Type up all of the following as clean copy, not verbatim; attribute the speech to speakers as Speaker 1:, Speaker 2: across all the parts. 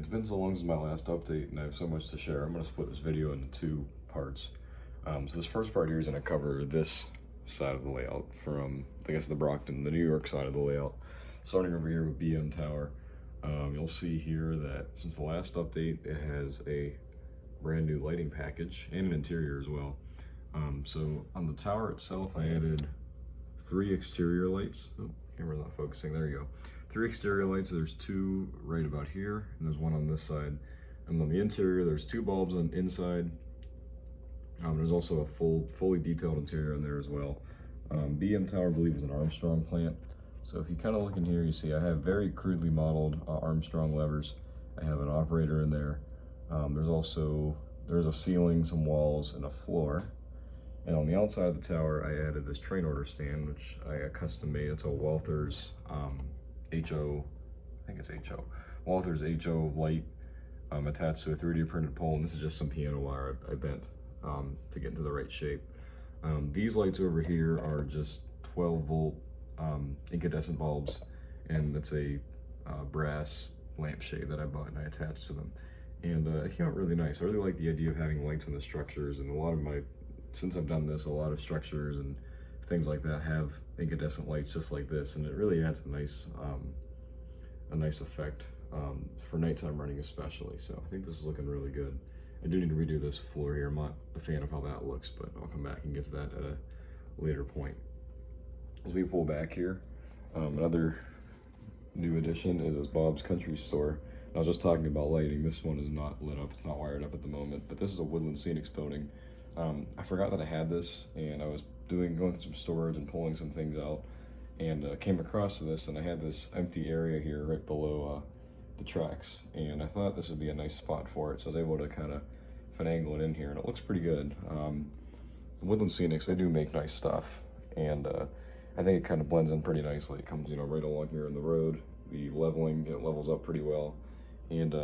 Speaker 1: It's been so long since my last update and I have so much to share. I'm going to split this video into two parts. So this first part here is going to cover this side of the layout from, I guess, the Brockton, the New York side of the layout. Starting over here with BM Tower. You'll see here that since the last update, it has a brand new lighting package and an interior as well. So on the tower itself, I added 3 exterior lights. Oh, camera's not focusing, there you go. 3 exterior lights, there's 2 right about here, and there's 1 on this side. And on the interior, there's 2 bulbs on the inside. There's also a fully detailed interior in there as well. BM Tower, I believe, is an Armstrong plant. So if you kind of look in here, you see I have very crudely modeled Armstrong levers. I have an operator in there. There's a ceiling, some walls, and a floor. And on the outside of the tower, I added this train order stand, which I custom made. It's a Walther's HO, I think it's HO. Walther's HO light attached to a 3D printed pole, and this is just some piano wire I bent to get into the right shape. These lights over here are just 12-volt incandescent bulbs, and it's a brass lampshade that I bought and I attached to them. And it came out really nice. I really like the idea of having lights in the structures, and since I've done this, a lot of structures and things like that have incandescent lights just like this, and it really adds a nice effect for nighttime running especially. So I think this is looking really good. I do need to redo this floor here. I'm not a fan of how that looks, but I'll come back and get to that at a later point. As we pull back here, another new addition is this Bob's Country Store. I was just talking about lighting. This one is not lit up, it's not wired up at the moment, but this is a Woodland Scenics building. I forgot that I had this, and I was going through some storage and pulling some things out, and came across this, and I had this empty area here right below the tracks, and I thought this would be a nice spot for it, so I was able to kind of finagle it in here, and it looks pretty good. Woodland Scenics, they do make nice stuff, and I think it kind of blends in pretty nicely. It comes, right along here in the road. The leveling, it levels up pretty well, and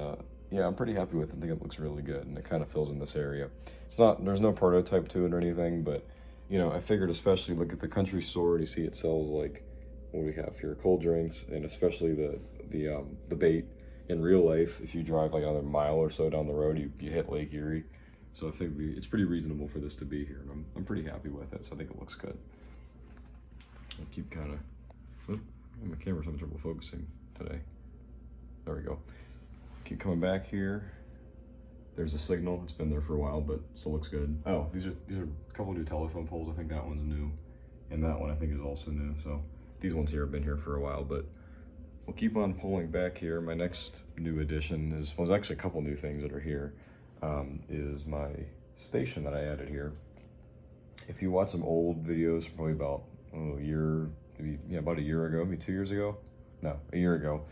Speaker 1: yeah, I'm pretty happy with it. I think it looks really good, and it kind of fills in this area. There's no prototype to it or anything, but I figured, especially look at the country store, you see it sells like what we have here, cold drinks, and especially the bait. In real life, if you drive like another mile or so down the road, you hit Lake Erie. So I think it's pretty reasonable for this to be here, and I'm pretty happy with it. So I think it looks good. I'll keep kind of, my camera's having trouble focusing today. There we go. Keep coming back here. There's a signal. It's been there for a while, but still looks good. Oh, these are a couple new telephone poles. I think that one's new, and that one I think is also new. So these ones here have been here for a while, but we'll keep on pulling back here. My next new addition there's actually a couple new things that are here. Is my station that I added here. If you watch some old videos, probably about a year, about a year ago, maybe 2 years ago. No, a year ago.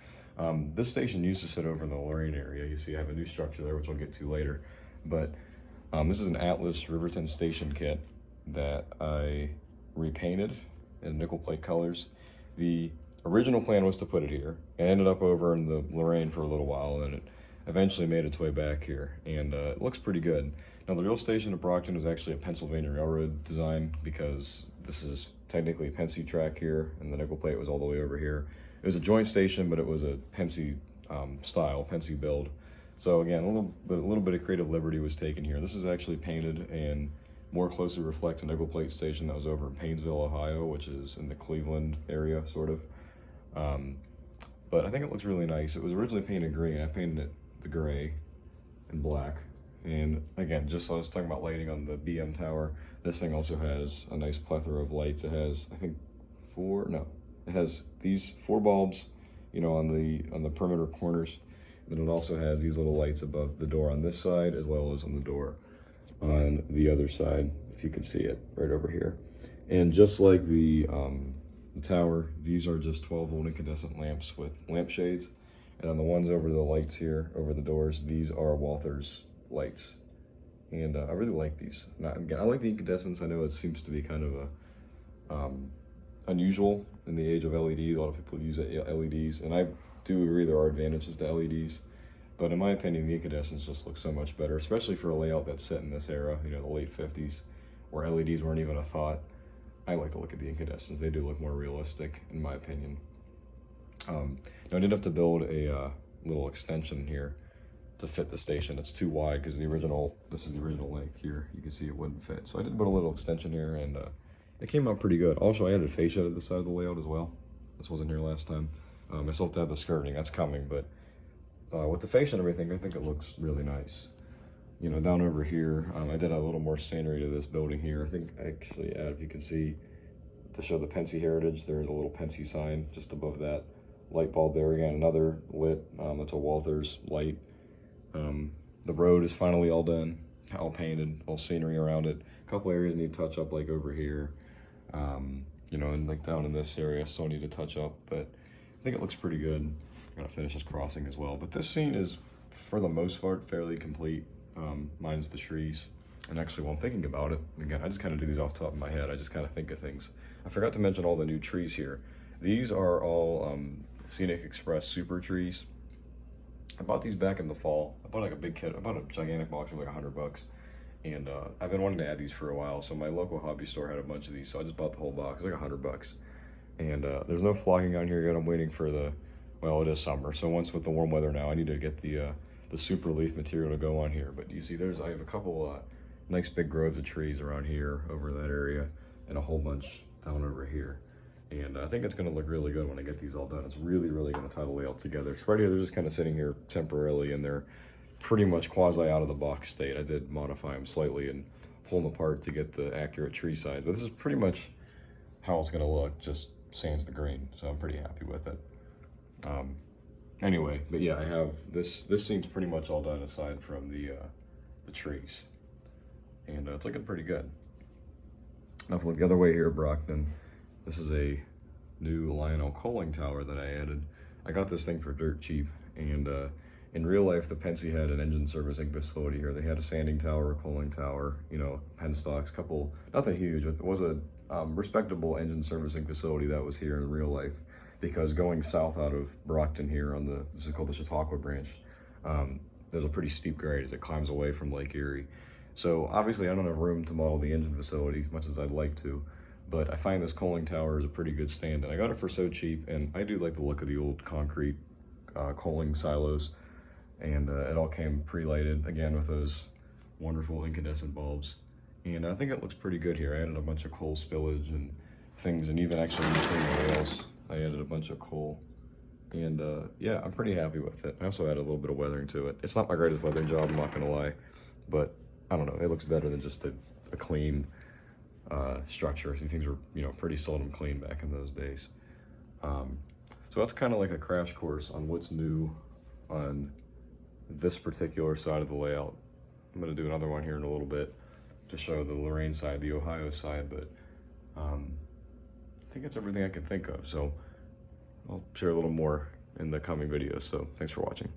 Speaker 1: This station used to sit over in the Lorraine area. You see I have a new structure there, which I'll get to later. But this is an Atlas Riverton station kit that I repainted in nickel plate colors. The original plan was to put it here. It ended up over in the Lorraine for a little while, and it eventually made its way back here, and it looks pretty good. Now, the real station at Brockton was actually a Pennsylvania Railroad design, because this is technically a Pennsy track here, and the nickel plate was all the way over here. It was a joint station, but it was a Pennsy style, Pennsy build. So again, a little bit of creative liberty was taken here. This is actually painted and more closely reflects a nickel plate station that was over in Painesville, Ohio, which is in the Cleveland area, sort of. But I think it looks really nice. It was originally painted green. I painted it the gray and black. And again, just I was talking about lighting on the BM Tower, this thing also has a nice plethora of lights. It has, I think, it has these 4 bulbs, on the perimeter corners. And it also has these little lights above the door on this side, as well as on the door on the other side, if you can see it right over here. And just like the tower, these are just 12-volt incandescent lamps with lampshades. And on the ones over the lights here, over the doors, these are Walther's lights. And I really like these. Now, again, I like the incandescence. I know it seems to be kind of unusual in the age of LEDs. A lot of people use LEDs, and I do agree there are advantages to LEDs. But in my opinion, the incandescence just looks so much better, especially for a layout that's set in this era, the late 50s, where LEDs weren't even a thought. I like the look of the incandescents. They do look more realistic, in my opinion. Now I did have to build a little extension here to fit the station. It's too wide because this is the original length here. You can see it wouldn't fit. So I did put a little extension here, and it came out pretty good. Also, I added fascia to the side of the layout as well. This wasn't here last time. I still have to have the skirting, that's coming, but with the fascia and everything, I think it looks really nice. You know, down over here, I did a little more scenery to this building here. I think actually, if you can see, to show the Pensy heritage, there's a little Pensy sign just above that light bulb there. Again, another lit, it's a Walthers light. The road is finally all done, all painted, all scenery around it. A couple areas need touch up, like over here, you know, and like down in this area, so I need to touch up, but I think it looks pretty good. I'm gonna finish this crossing as well, but this scene is, for the most part, fairly complete. Mine's the trees. And actually, while I'm thinking about it, again, I just kind of do these off the top of my head. I just kind of think of things. I forgot to mention all the new trees here. These are all Scenic Express super trees. I bought these back in the fall. I bought like a big kit. I bought a gigantic box for like $100. And I've been wanting to add these for a while. So my local hobby store had a bunch of these. So I just bought the whole box, like $100. And there's no flocking on here yet. I'm waiting for well, it is summer. So once with the warm weather now, I need to get the super leaf material to go on here. But you see, I have a couple nice big groves of trees around here, over that area, and a whole bunch down over here. And I think it's gonna look really good when I get these all done. It's really, really gonna tie the layout together. So right here, they're just kind of sitting here temporarily, and they're pretty much quasi out of the box state. I did modify them slightly and pull them apart to get the accurate tree size, but this is pretty much how it's gonna look, just sans the green. So I'm pretty happy with it. Anyway, but yeah, I have this seems pretty much all done aside from the trees, and it's looking pretty good. Now for the other way here at Brockton, this is a new Lionel coaling tower that I added. I got this thing for dirt cheap, and in real life, the Pensy had an engine servicing facility here. They had a sanding tower, a coaling tower, you know, penstocks, couple, nothing huge, but it was a respectable engine servicing facility that was here in real life. Because going south out of Brockton here on this is called the Chautauqua branch, there's a pretty steep grade as it climbs away from Lake Erie. So obviously I don't have room to model the engine facility as much as I'd like to, but I find this coaling tower is a pretty good stand, and I got it for so cheap, and I do like the look of the old concrete coaling silos, and it all came pre-lighted, again with those wonderful incandescent bulbs, and I think it looks pretty good here. I added a bunch of coal spillage and things, and even actually between the rails, I added a bunch of coal, and yeah, I'm pretty happy with it. I also added a little bit of weathering to it. It's not my greatest weathering job, I'm not gonna lie, but I don't know, it looks better than just a clean structure. These things were, you know, pretty seldom clean back in those days. So that's kind of like a crash course on what's new on this particular side of the layout. I'm gonna do another one here in a little bit to show the Lorraine side, the Ohio side, but I think it's everything I can think of. So I'll share a little more in the coming videos. So thanks for watching.